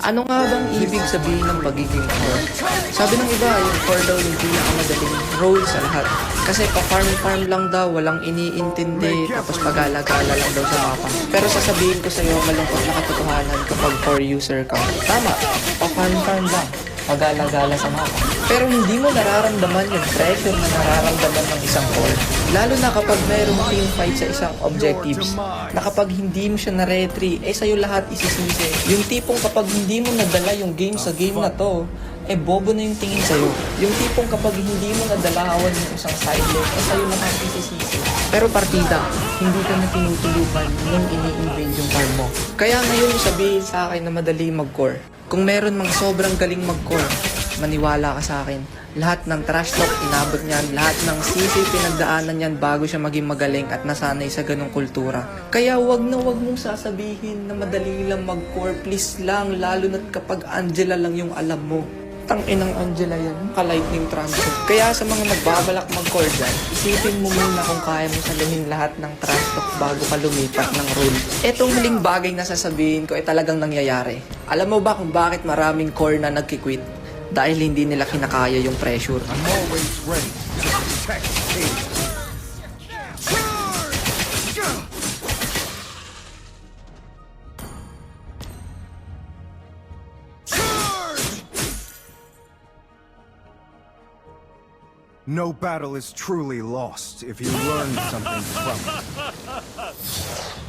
Ano nga bang ibig sabihin ng pagiging core? Sabi ng iba, yung core daw yung pinakamadaling role sa lahat. Kasi pa-farm-farm lang daw, walang iniintindi, tapos pag-alagala lang daw sa mapa. Pero sasabihin ko sa'yo, malungkot na katotohanan kapag core user ka. Tama, pa-farm-farm lang, pag-alagala sa mapa. Pero hindi mo nararamdaman yung pressure na nararamdaman ng isang core. Lalo na kapag mayroong team fight sa isang objectives, na kapag hindi mo siya na-retry, sa'yo lahat isisisi. Yung tipong kapag hindi mo nadala yung game sa game na to, bobo na yung tingin sa'yo. Yung tipong kapag hindi mo nadalawan yung isang side lane, sa'yo lahat isisisi. Pero partida, hindi ka na tinutulukan nung ini-invade yung farm mo. Kaya ngayon sabihin sa akin na madali mag-core. Kung meron mang sobrang galing mag-core, maniwala ka sa akin. Lahat ng trash talk inabot niyan, lahat ng sisi pinagdaanan niyan bago siya maging magaling at nasanay sa ganong kultura. Kaya wag mong sasabihin na madali lang mag-core, please lang, lalo na kapag Angela lang yung alam mo. Tang-inang Angela yan, ka-lightning transfer. Kaya sa mga nagbabalak mag-core dyan, isipin mo muna kung kaya mo saluhin lahat ng trash talk bago ka lumipat ng rule. Etong huling bagay na sasabihin ko ay talagang nangyayari. Alam mo ba kung bakit maraming core na nagkikwit? Dahil hindi nila kinakaya yung pressure. I'm always ready to protect the king. No battle is truly lost if you learn something from it.